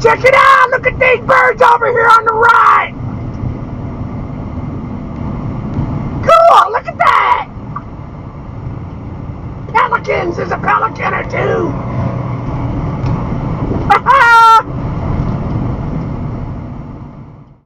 Check it out! Look at these birds over here on the right! Cool! Look at that! Pelicans! There's a pelican or two!